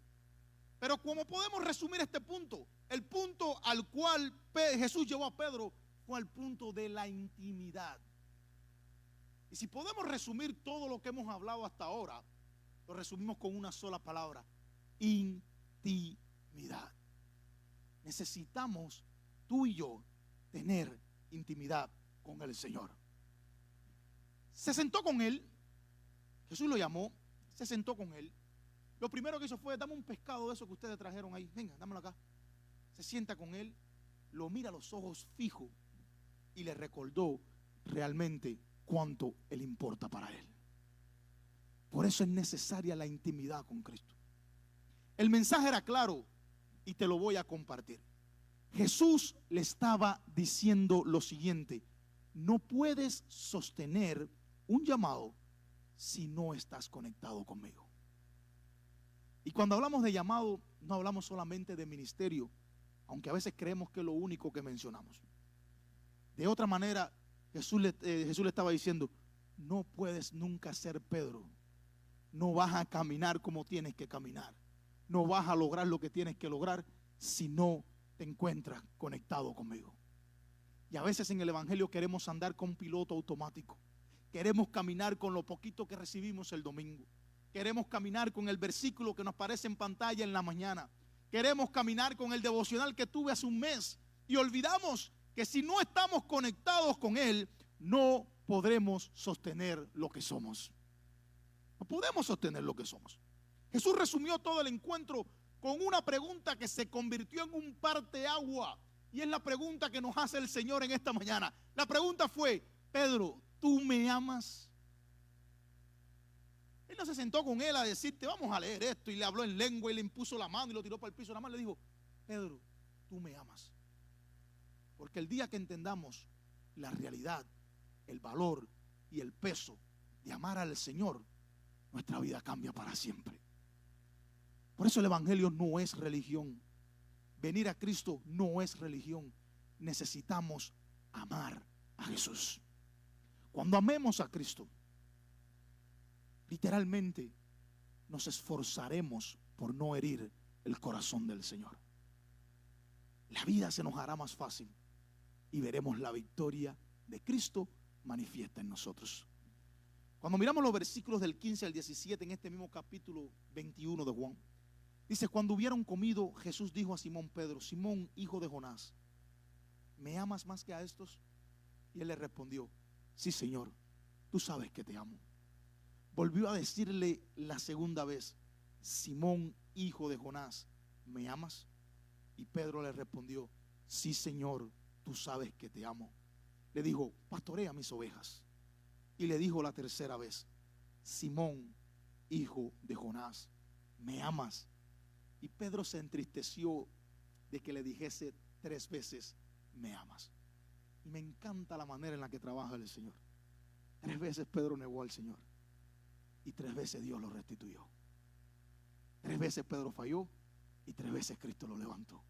Pero ¿cómo podemos resumir este punto? El punto al cual Jesús llevó a Pedro fue al punto de la intimidad. Y si podemos resumir todo lo que hemos hablado hasta ahora, lo resumimos con una sola palabra: intimidad. Necesitamos tú y yo tener intimidad con el Señor. Se sentó con él, Jesús lo llamó, se sentó con él. Lo primero que hizo fue: dame un pescado de eso que ustedes trajeron ahí, venga, dámelo acá. Se sienta con él, lo mira a los ojos fijos y le recordó realmente cuánto él importa para él. Por eso es necesaria la intimidad con Cristo. El mensaje era claro y te lo voy a compartir. Jesús le estaba diciendo lo siguiente: no puedes sostener un llamado si no estás conectado conmigo. Y cuando hablamos de llamado, no hablamos solamente de ministerio, aunque a veces creemos que es lo único que mencionamos. De otra manera, Jesús le estaba diciendo: no puedes nunca ser Pedro. No vas a caminar como tienes que caminar. No vas a lograr lo que tienes que lograr si no te encuentras conectado conmigo. Y a veces en el evangelio queremos andar con piloto automático. Queremos caminar con lo poquito que recibimos el domingo. Queremos caminar con el versículo que nos aparece en pantalla en la mañana. Queremos caminar con el devocional que tuve hace un mes. Y olvidamos que si no estamos conectados con Él, no podremos sostener lo que somos. No podemos sostener lo que somos. Jesús resumió todo el encuentro con una pregunta que se convirtió en un parteagua. Y es la pregunta que nos hace el Señor en esta mañana. La pregunta fue: Pedro, ¿tú me amas? Él no se sentó con él a decirte: vamos a leer esto, y le habló en lengua y le impuso la mano y lo tiró para el piso. Nada más le dijo: Pedro, ¿tú me amas? Porque el día que entendamos la realidad, el valor y el peso de amar al Señor, nuestra vida cambia para siempre. Por eso el evangelio no es religión. Venir a Cristo no es religión. Necesitamos amar a Jesús. Cuando amemos a Cristo, literalmente nos esforzaremos por no herir el corazón del Señor. La vida se nos hará más fácil y veremos la victoria de Cristo manifiesta en nosotros. Cuando miramos los versículos del 15 al 17 en este mismo capítulo 21 de Juan, dice: cuando hubieron comido, Jesús dijo a Simón Pedro: Simón, hijo de Jonás, ¿me amas más que a estos? Y él le respondió: sí, Señor, tú sabes que te amo. Volvió a decirle la segunda vez: Simón, hijo de Jonás, ¿me amas? Y Pedro le respondió: sí, Señor, tú sabes que te amo. Le dijo: pastorea mis ovejas. Y le dijo la tercera vez: Simón, hijo de Jonás, ¿me amas? Y Pedro se entristeció de que le dijese 3 veces: me amas. Y me encanta la manera en la que trabaja el Señor. 3 veces Pedro negó al Señor y 3 veces Dios lo restituyó. 3 veces Pedro falló y 3 veces Cristo lo levantó.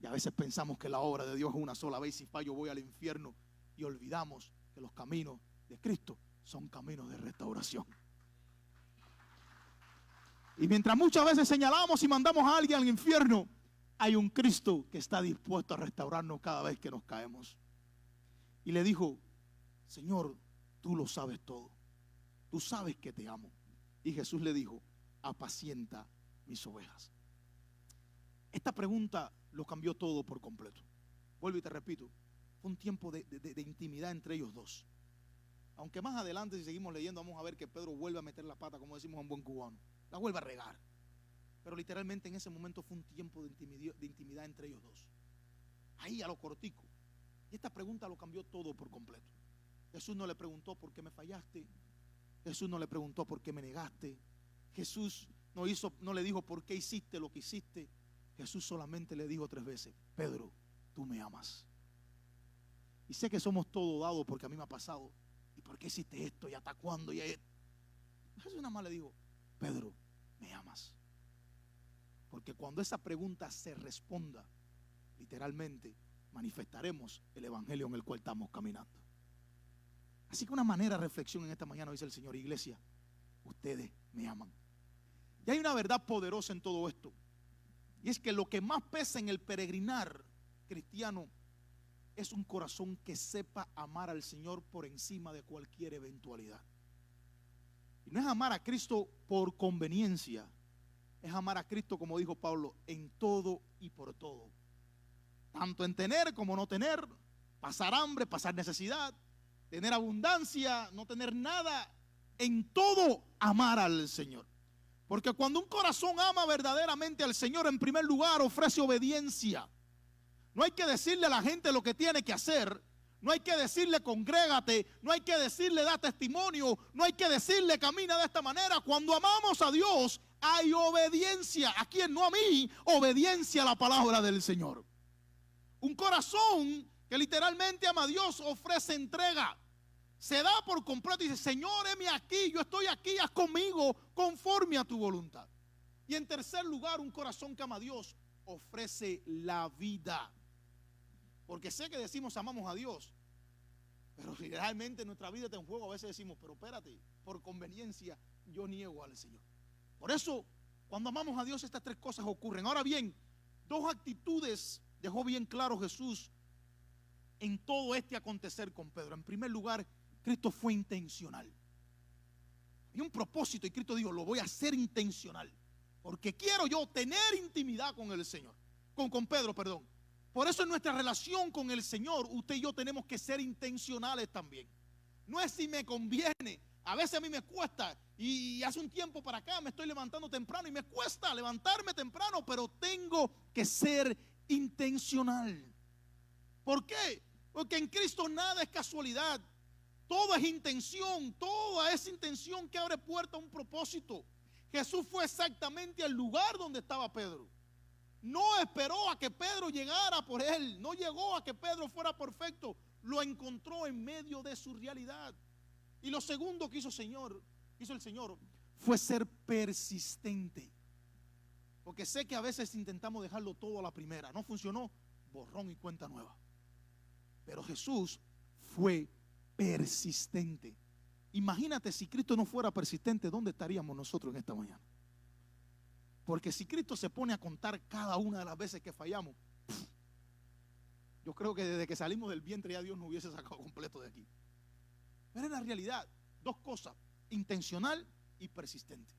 Y a veces pensamos que la obra de Dios es una sola vez: si fallo voy al infierno. Y olvidamos que los caminos de Cristo son caminos de restauración. Y mientras muchas veces señalamos y mandamos a alguien al infierno, hay un Cristo que está dispuesto a restaurarnos cada vez que nos caemos. Y le dijo: Señor, tú lo sabes todo. Tú sabes que te amo. Y Jesús le dijo: apacienta mis ovejas. Esta pregunta lo cambió todo por completo. Vuelvo y te repito, fue un tiempo de intimidad entre ellos dos. Aunque más adelante, si seguimos leyendo, vamos a ver que Pedro vuelve a meter la pata, como decimos en buen cubano. La vuelve a regar. Pero literalmente en ese momento fue un tiempo de intimidad entre ellos dos. Ahí a lo cortico. Y esta pregunta lo cambió todo por completo. Jesús no le preguntó: ¿por qué me fallaste? Jesús no le preguntó: ¿por qué me negaste? Jesús no le dijo: ¿por qué hiciste lo que hiciste? Jesús solamente le dijo 3 veces: Pedro, tú me amas. Y sé que somos todos dados, porque a mí me ha pasado. ¿Y por qué hiciste esto? ¿Y hasta cuándo? Jesús nada más le dijo: Pedro, ¿me amas? Porque cuando esa pregunta se responda, literalmente manifestaremos el evangelio en el cual estamos caminando. Así que una manera de reflexión en esta mañana, dice el Señor: iglesia, ustedes me aman. Y hay una verdad poderosa en todo esto, y es que lo que más pesa en el peregrinar cristiano es un corazón que sepa amar al Señor por encima de cualquier eventualidad. Y no es amar a Cristo por conveniencia, es amar a Cristo, como dijo Pablo, en todo y por todo. Tanto en tener como no tener, pasar hambre, pasar necesidad, tener abundancia, no tener nada, en todo amar al Señor. Porque cuando un corazón ama verdaderamente al Señor, en primer lugar ofrece obediencia. No hay que decirle a la gente lo que tiene que hacer. No hay que decirle congrégate, no hay que decirle da testimonio, no hay que decirle camina de esta manera. Cuando amamos a Dios hay obediencia. ¿A quién? No a mí, obediencia a la palabra del Señor. Un corazón que literalmente ama a Dios ofrece entrega. Se da por completo y dice: Señor, heme aquí, yo estoy aquí, haz conmigo conforme a tu voluntad. Y en tercer lugar, un corazón que ama a Dios ofrece la vida. Porque sé que decimos amamos a Dios, pero realmente nuestra vida está en juego. A veces decimos: pero espérate, por conveniencia yo niego al Señor. Por eso, cuando amamos a Dios, estas tres cosas ocurren. Ahora bien, dos actitudes dejó bien claro Jesús en todo este acontecer con Pedro. En primer lugar, Cristo fue intencional. Hay un propósito y Cristo dijo: lo voy a hacer intencional, porque quiero yo tener intimidad con el Señor, con Pedro, perdón. Por eso en nuestra relación con el Señor, usted y yo tenemos que ser intencionales también. No es si me conviene. A veces a mí me cuesta, y hace un tiempo para acá me estoy levantando temprano y me cuesta levantarme temprano, pero tengo que ser intencional. ¿Por qué? Porque en Cristo nada es casualidad. Todo es intención, toda esa intención que abre puerta a un propósito. Jesús fue exactamente al lugar donde estaba Pedro. No esperó a que Pedro llegara por él, no llegó a que Pedro fuera perfecto, lo encontró en medio de su realidad. Y lo segundo que hizo el Señor fue ser persistente. Porque sé que a veces intentamos dejarlo todo a la primera, no funcionó, borrón y cuenta nueva. Pero Jesús fue persistente. Imagínate si Cristo no fuera persistente, ¿dónde estaríamos nosotros en esta mañana? Porque si Cristo se pone a contar cada una de las veces que fallamos, yo creo que desde que salimos del vientre ya Dios nos hubiese sacado completo de aquí. Pero en la realidad, dos cosas: intencional y persistente.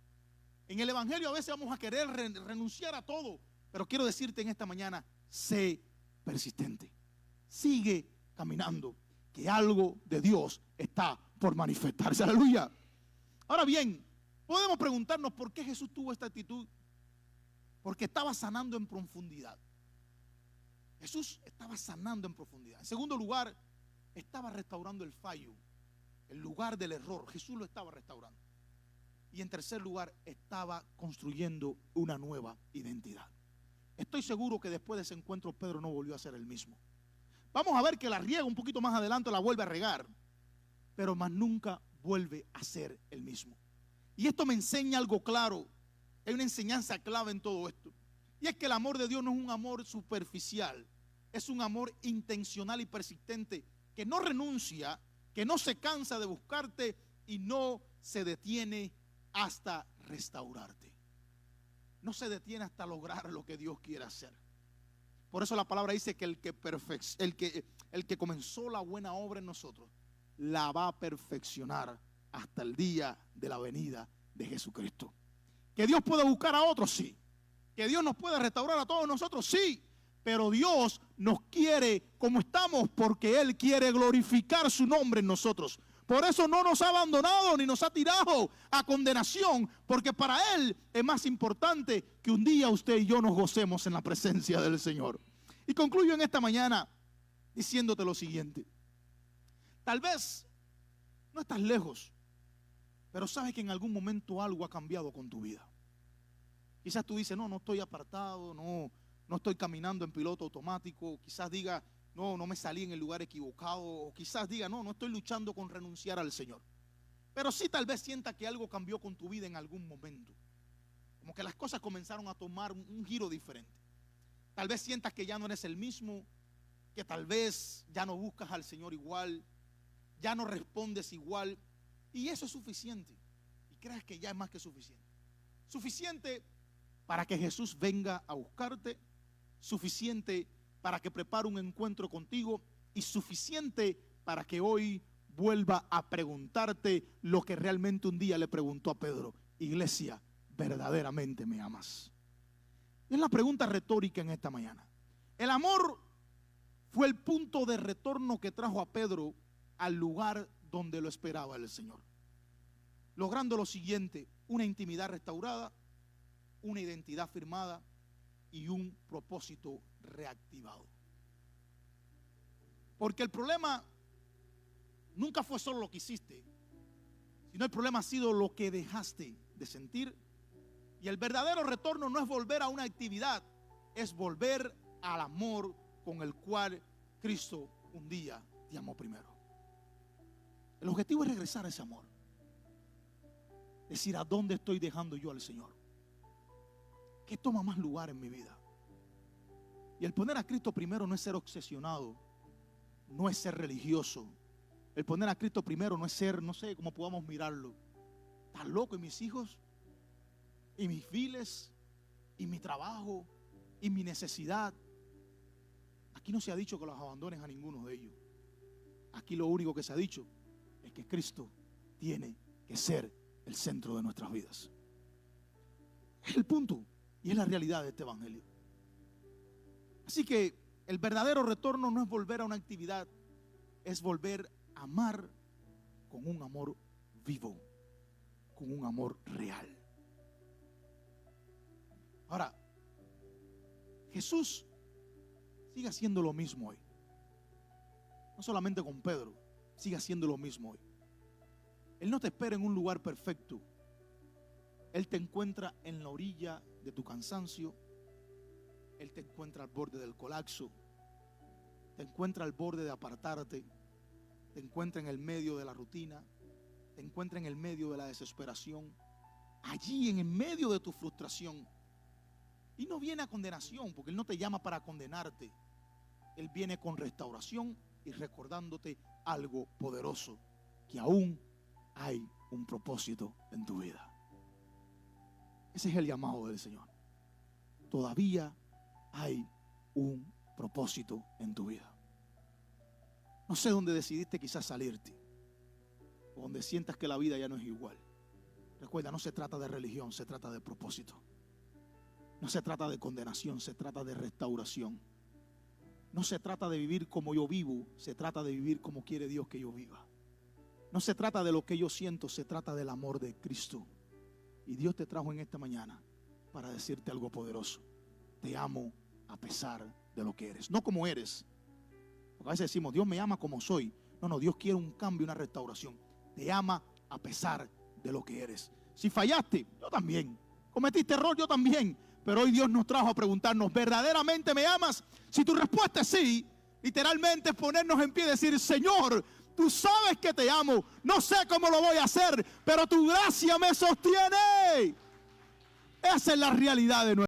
En el evangelio a veces vamos a querer renunciar a todo, pero quiero decirte en esta mañana: sé persistente, sigue caminando, que algo de Dios está por manifestarse. Aleluya. Ahora bien, podemos preguntarnos por qué Jesús tuvo esta actitud. Porque estaba sanando en profundidad. Jesús estaba sanando en profundidad. En segundo lugar, estaba restaurando el fallo, el lugar del error. Jesús lo estaba restaurando. Y en tercer lugar, estaba construyendo una nueva identidad. Estoy seguro que después de ese encuentro Pedro no volvió a ser el mismo. Vamos a ver que la riega un poquito más adelante, la vuelve a regar, pero más nunca vuelve a ser el mismo. Y esto me enseña algo claro. Hay una enseñanza clave en todo esto. Y es que el amor de Dios no es un amor superficial. Es un amor intencional y persistente, que no renuncia, que no se cansa de buscarte y no se detiene hasta restaurarte. No se detiene hasta lograr lo que Dios quiere hacer. Por eso la palabra dice que el que comenzó la buena obra en nosotros la va a perfeccionar hasta el día de la venida de Jesucristo. ¿Que Dios puede buscar a otros? Sí. ¿Que Dios nos puede restaurar a todos nosotros? Sí. Pero Dios nos quiere como estamos, porque Él quiere glorificar su nombre en nosotros. Por eso no nos ha abandonado ni nos ha tirado a condenación, porque para Él es más importante que un día usted y yo nos gocemos en la presencia del Señor. Y concluyo en esta mañana diciéndote lo siguiente: tal vez no estás lejos, pero sabes que en algún momento algo ha cambiado con tu vida. Quizás tú dices: no estoy apartado, no estoy caminando en piloto automático. Quizás diga: no me salí en el lugar equivocado. O quizás diga: no estoy luchando con renunciar al Señor. pero sí tal vez sienta que algo cambió con tu vida en algún momento. Como que las cosas comenzaron a tomar un giro diferente. Tal vez sientas que ya no eres el mismo, que tal vez ya no buscas al Señor igual, ya no respondes igual, y eso es suficiente. Y creas que ya es más que suficiente. Suficiente para que Jesús venga a buscarte, suficiente para que prepare un encuentro contigo y suficiente para que hoy vuelva a preguntarte lo que realmente un día le preguntó a Pedro: iglesia, ¿verdaderamente me amas? Es la pregunta retórica en esta mañana. El amor fue el punto de retorno que trajo a Pedro al lugar donde lo esperaba el Señor, logrando lo siguiente: una intimidad restaurada, una identidad firmada y un propósito reactivado. Porque el problema nunca fue solo lo que hiciste, sino el problema ha sido lo que dejaste de sentir. Y el verdadero retorno no es volver a una actividad, es volver al amor con el cual Cristo un día te amó primero. El objetivo es regresar a ese amor. Decir: ¿a dónde estoy dejando yo al Señor? ¿Qué toma más lugar en mi vida? Y el poner a Cristo primero no es ser obsesionado, no es ser religioso. El poner a Cristo primero no es ser, no sé cómo podamos mirarlo. ¿Estás loco? ¿Y mis hijos? ¿Y mis biles? ¿Y mi trabajo? ¿Y mi necesidad? Aquí no se ha dicho que los abandones a ninguno de ellos. Aquí lo único que se ha dicho es que Cristo tiene que ser el centro de nuestras vidas. Es el punto y es la realidad de este evangelio. Así que el verdadero retorno no es volver a una actividad, es volver a amar con un amor vivo, con un amor real. Ahora, Jesús sigue haciendo lo mismo hoy. No solamente con Pedro, sigue haciendo lo mismo hoy. Él no te espera en un lugar perfecto. Él te encuentra en la orilla de tu cansancio. Él te encuentra al borde del colapso. Te encuentra al borde de apartarte. Te encuentra en el medio de la rutina. Te encuentra en el medio de la desesperación. Allí en el medio de tu frustración. Y no viene a condenación, porque Él no te llama para condenarte. Él viene con restauración y recordándote algo poderoso: que aún hay un propósito en tu vida. Ese es el llamado del Señor. Todavía hay un propósito en tu vida. No sé dónde decidiste quizás salirte, o donde sientas que la vida ya no es igual. Recuerda, no se trata de religión, se trata de propósito. No se trata de condenación, se trata de restauración. No se trata de vivir como yo vivo, se trata de vivir como quiere Dios que yo viva. No se trata de lo que yo siento, se trata del amor de Cristo. Y Dios te trajo en esta mañana para decirte algo poderoso: te amo a pesar de lo que eres, no como eres. Porque a veces decimos: Dios me ama como soy. No, Dios quiere un cambio, una restauración. Te ama a pesar de lo que eres. Si fallaste, yo también. Cometiste error, yo también. Pero hoy Dios nos trajo a preguntarnos: ¿verdaderamente me amas? Si tu respuesta es sí, literalmente es ponernos en pie y decir: Señor, tú sabes que te amo. No sé cómo lo voy a hacer, pero tu gracia me sostiene. Esa es la realidad de nuestro